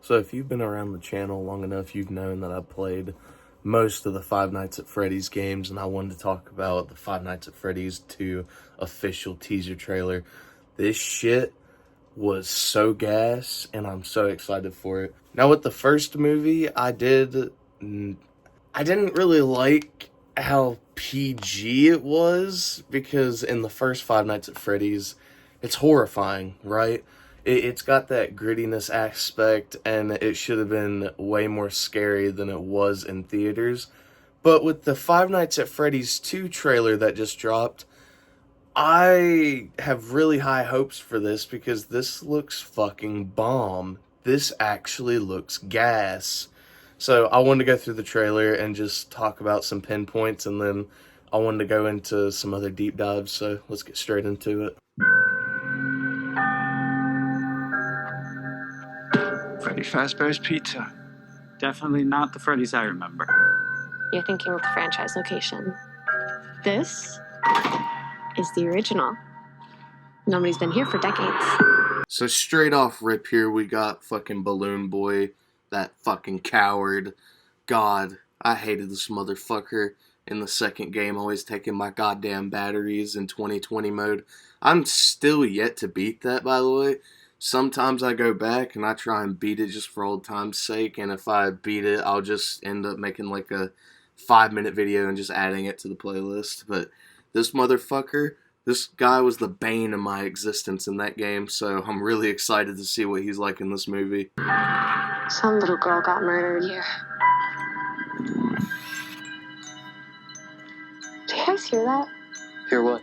So if you've been around the channel long enough, you've known that I've played most of the Five Nights at Freddy's games, and I wanted to talk about the Five Nights at Freddy's 2 official teaser trailer. This shit was so gas, and I'm so excited for it. Now with the first movie, I didn't really like how PG it was, because in the first Five Nights at Freddy's, it's horrifying, right? It's got that grittiness aspect, and it should have been way more scary than it was in theaters. But with the Five Nights at Freddy's 2 trailer that just dropped, I have really high hopes for this because this looks fucking bomb. This actually looks gas. So I wanted to go through the trailer and just talk about some pinpoints, and then I wanted to go into some other deep dives, so let's get straight into it. Freddy Fazbear's Pizza. Definitely not the Freddy's I remember. You're thinking of the franchise location. This is the original. Nobody's been here for decades. So straight off rip here, we got fucking Balloon Boy, that fucking coward. God, I hated this motherfucker in the second game, always taking my goddamn batteries in 2020 mode. I'm still yet to beat that, by the way. Sometimes I go back and I try and beat it just for old time's sake, and if I beat it, I'll just end up making like a 5-minute video and just adding it to the playlist. But this motherfucker, this guy was the bane of my existence in that game, so I'm really excited to see what he's like in this movie. Some little girl got murdered here. Do you guys hear that? Hear what?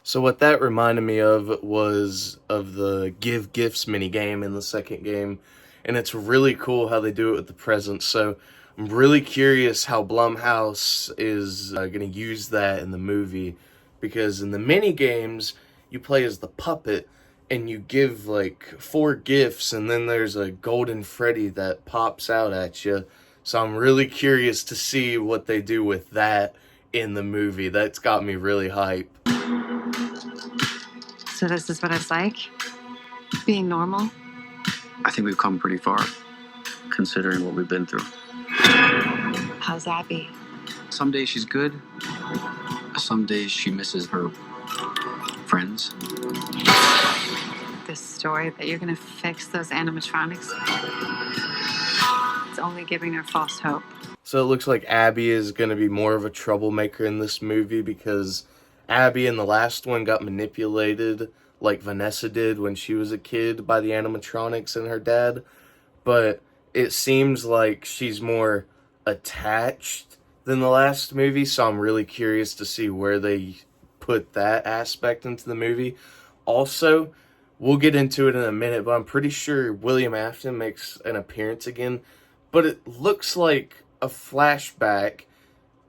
So what that reminded me of was of the Give Gifts minigame in the second game, and it's really cool how they do it with the presents. So I'm really curious how Blumhouse is going to use that in the movie, because in the mini games you play as the puppet and you give like 4 gifts, and then there's a golden Freddy that pops out at you. So I'm really curious to see what they do with that in the movie. That's got me really hyped. So this is what it's like? Being normal? I think we've come pretty far, considering what we've been through. How's Abby? Some days she's good. Some days she misses her friends. This story that you're gonna fix those animatronics? It's only giving her false hope. So it looks like Abby is going to be more of a troublemaker in this movie, because Abby in the last one got manipulated like Vanessa did when she was a kid by the animatronics and her dad. But it seems like she's more attached than the last movie, so I'm really curious to see where they put that aspect into the movie. Also, we'll get into it in a minute, but I'm pretty sure William Afton makes an appearance again, but it looks like a flashback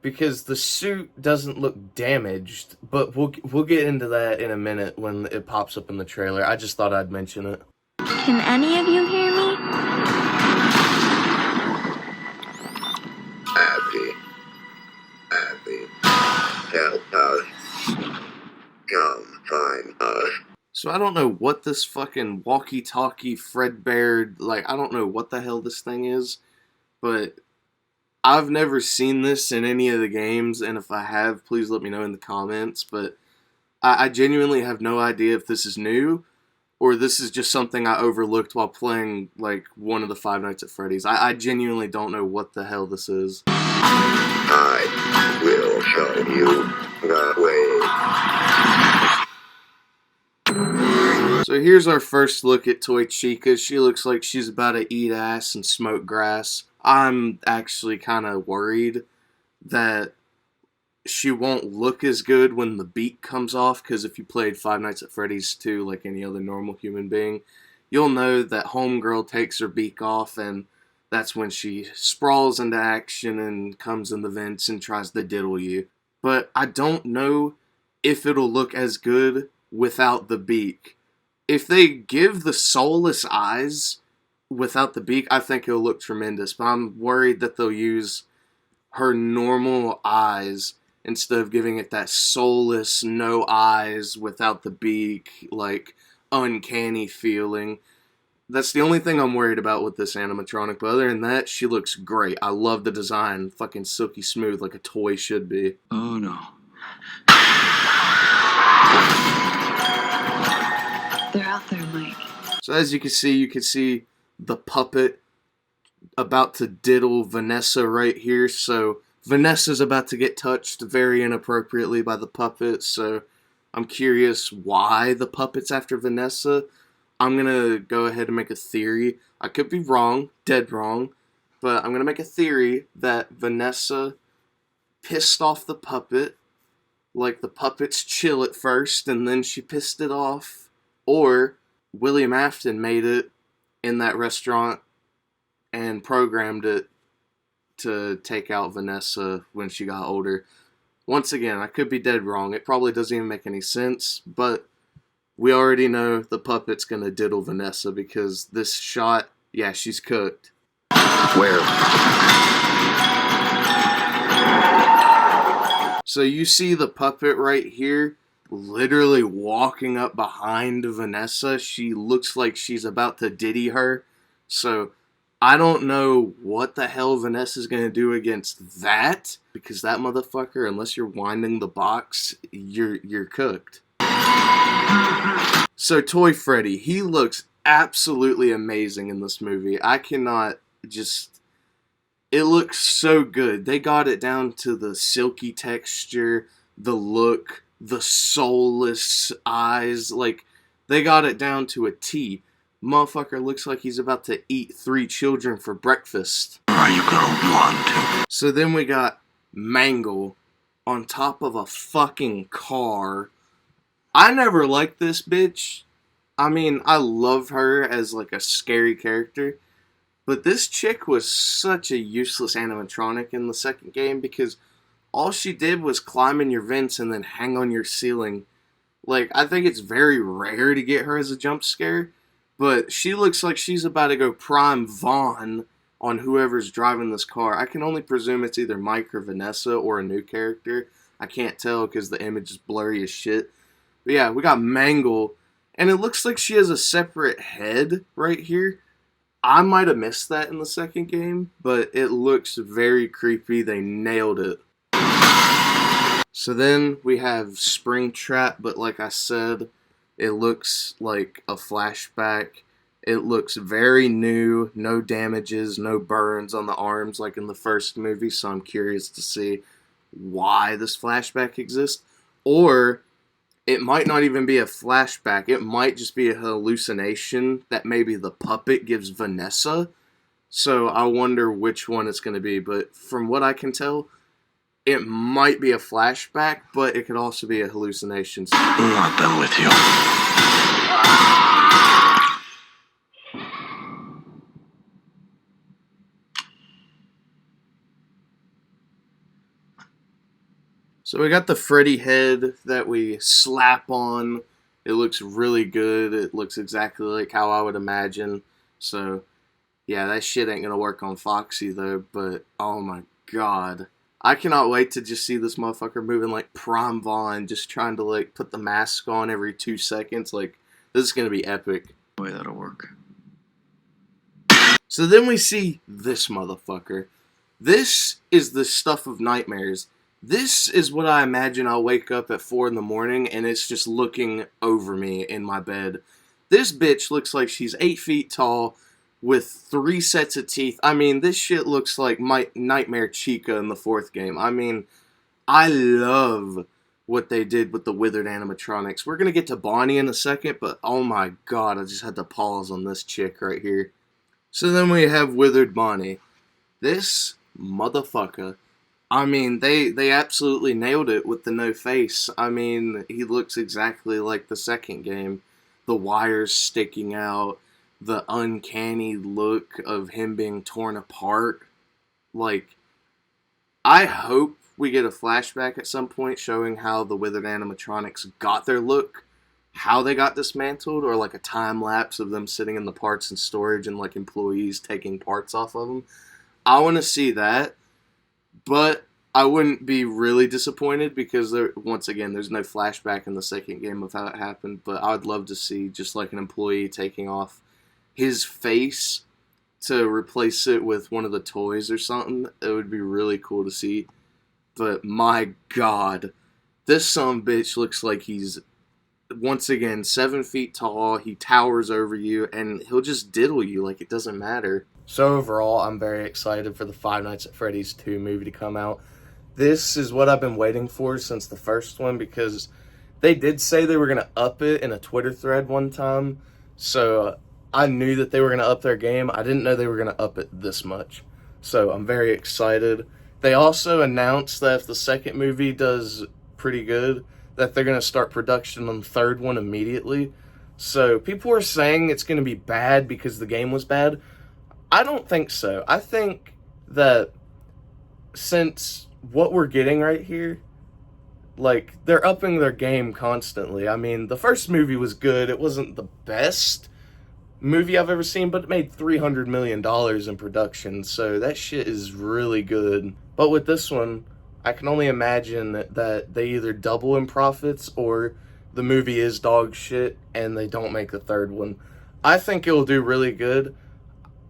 because the suit doesn't look damaged, but we'll get into that in a minute when it pops up in the trailer. I just thought I'd mention it. Can any of you hear me? Abby, help us. Come find us. So I don't know what this fucking walkie-talkie Fredbear, like, I don't know what the hell this thing is, but I've never seen this in any of the games, and if I have, please let me know in the comments. But I genuinely have no idea if this is new, or this is just something I overlooked while playing, like, one of the Five Nights at Freddy's. I genuinely don't know what the hell this is. I will show you the way. So here's our first look at Toy Chica. She looks like she's about to eat ass and smoke grass. I'm actually kind of worried that she won't look as good when the beak comes off, because if you played Five Nights at Freddy's 2 like any other normal human being, you'll know that homegirl takes her beak off, and that's when she sprawls into action and comes in the vents and tries to diddle you. But I don't know if it'll look as good without the beak. If they give the soulless eyes without the beak, I think it'll look tremendous. But I'm worried that they'll use her normal eyes instead of giving it that soulless, no eyes, without the beak, like, uncanny feeling. That's the only thing I'm worried about with this animatronic, but other than that, she looks great. I love the design. Fucking silky smooth like a toy should be. Oh no. They're out there, Mike. So as you can see the puppet about to diddle Vanessa right here. So Vanessa's about to get touched very inappropriately by the puppet. So I'm curious why the puppet's after Vanessa. I'm going to go ahead and make a theory. I could be wrong, dead wrong, but I'm going to make a theory that Vanessa pissed off the puppet, like the puppet's chill at first, and then she pissed it off. Or William Afton made it in that restaurant and programmed it to take out Vanessa when she got older. Once again, I could be dead wrong. It probably doesn't even make any sense, but we already know the puppet's gonna diddle Vanessa because this shot, yeah, she's cooked. Where? So you see the puppet right here, literally walking up behind Vanessa. She looks like she's about to diddy her. So I don't know what the hell Vanessa's gonna do against that, because that motherfucker, unless you're winding the box, you're cooked. So Toy Freddy, he looks absolutely amazing in this movie. I cannot just... It looks so good. They got it down to the silky texture, the look, the soulless eyes. Like, they got it down to a T. Motherfucker looks like he's about to eat 3 children for breakfast. Are you gonna want to? So then we got Mangle on top of a fucking car. I never liked this bitch. I mean, I love her as like a scary character, but this chick was such a useless animatronic in the second game because all she did was climb in your vents and then hang on your ceiling. Like, I think it's very rare to get her as a jump scare, but she looks like she's about to go prime Vaughn on whoever's driving this car. I can only presume it's either Mike or Vanessa or a new character. I can't tell because the image is blurry as shit. But yeah, we got Mangle, and it looks like she has a separate head right here. I might have missed that in the second game, but it looks very creepy. They nailed it. So then we have Springtrap, but like I said, it looks like a flashback. It looks very new, no damages, no burns on the arms like in the first movie, so I'm curious to see why this flashback exists. Or it might not even be a flashback. It might just be a hallucination that maybe the puppet gives Vanessa. So I wonder which one it's going to be. But from what I can tell, it might be a flashback, but it could also be a hallucination. I'm not done with you. So we got the Freddy head that we slap on. It looks really good. It looks exactly like how I would imagine. So, yeah, that shit ain't gonna work on Foxy though, but oh my god. I cannot wait to just see this motherfucker moving like Prime Vaughn, just trying to like put the mask on every 2 seconds. Like, this is gonna be epic. The way that'll work. So then we see this motherfucker. This is the stuff of nightmares. This is what I imagine I'll wake up at 4 in the morning and it's just looking over me in my bed. This bitch looks like she's 8 feet tall with 3 sets of teeth. I mean, this shit looks like my Nightmare Chica in the 4th game. I mean, I love what they did with the withered animatronics. We're going to get to Bonnie in a second, but oh my god, I just had to pause on this chick right here. So then we have withered Bonnie. This motherfucker. I mean, they absolutely nailed it with the no face. I mean, he looks exactly like the second game. The wires sticking out, the uncanny look of him being torn apart. Like, I hope we get a flashback at some point showing how the withered animatronics got their look. how they got dismantled, or like a time lapse of them sitting in the parts in storage and like employees taking parts off of them. I want to see that, but I wouldn't be really disappointed because once again, there's no flashback in the second game of how it happened, but I would love to see just like an employee taking off his face to replace it with one of the toys or something. It would be really cool to see. But my God, this sumbitch looks like he's, once again, 7 feet tall. He towers over you, and he'll just diddle you like it doesn't matter. So overall, I'm very excited for the Five Nights at Freddy's 2 movie to come out. This is what I've been waiting for since the first one, because they did say they were going to up it in a Twitter thread one time. So I knew that they were going to up their game. I didn't know they were going to up it this much. So I'm very excited. They also announced that if the second movie does pretty good, that they're going to start production on the third one immediately. So people are saying it's going to be bad because the game was bad. I don't think so. I think that since what we're getting right here, like, they're upping their game constantly. I mean, the first movie was good. It wasn't the best movie I've ever seen, but it made $300 million in production, so that shit is really good. But with this one, I can only imagine that they either double in profits or the movie is dog shit and they don't make the third one. I think it will do really good,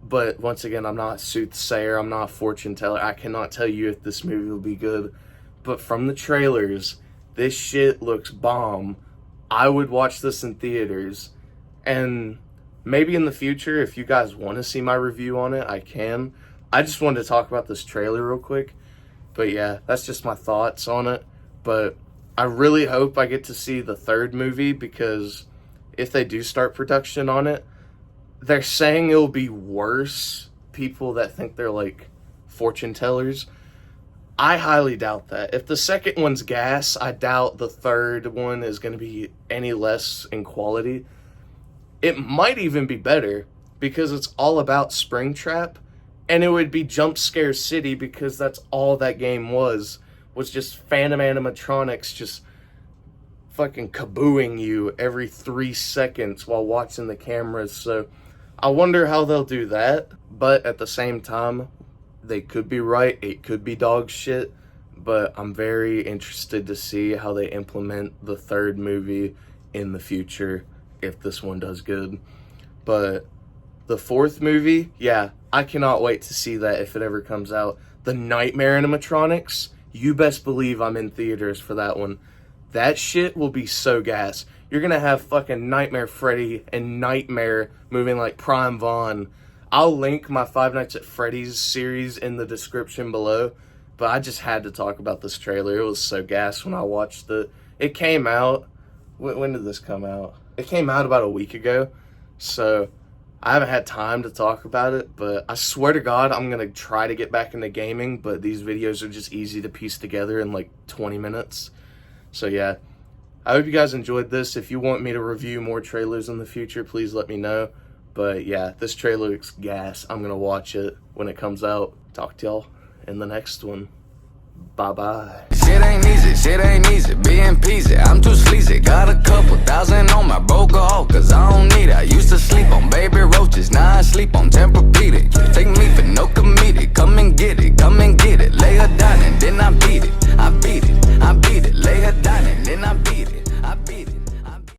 but once again, I'm not a soothsayer, I'm not a fortune teller. I cannot tell you if this movie will be good, but from the trailers, this shit looks bomb. I would watch this in theaters, and maybe in the future, if you guys want to see my review on it, I can. I just wanted to talk about this trailer real quick. But yeah, that's just my thoughts on it. But I really hope I get to see the third movie, because if they do start production on it, they're saying it'll be worse. People that think they're like fortune tellers. I highly doubt that. If the second one's gas, I doubt the third one is going to be any less in quality. It might even be better, because it's all about Springtrap, and it would be Jump Scare City, because that's all that game was just phantom animatronics just fucking kabooing you every 3 seconds while watching the cameras. So I wonder how they'll do that, but at the same time, they could be right, it could be dog shit, but I'm very interested to see how they implement the third movie in the future, if this one does good. But the fourth movie, yeah, I cannot wait to see that if it ever comes out. The Nightmare animatronics, you best believe I'm in theaters for that one. That shit will be so gas. You're gonna have fucking Nightmare Freddy and Nightmare moving like Prime Vaughn. I'll link my Five Nights at Freddy's series in the description below, but I just had to talk about this trailer. It was so gas when I watched it. It came out, when did this come out? It came out about a week ago, so I haven't had time to talk about it, but I swear to God, I'm going to try to get back into gaming, but these videos are just easy to piece together in like 20 minutes. So yeah, I hope you guys enjoyed this. If you want me to review more trailers in the future, please let me know. But yeah, this trailer looks gas. I'm going to watch it when it comes out. Talk to y'all in the next one. Bye-bye. Shit ain't easy, being peasy. I'm too sleazy. Got a couple thousand on my broke off.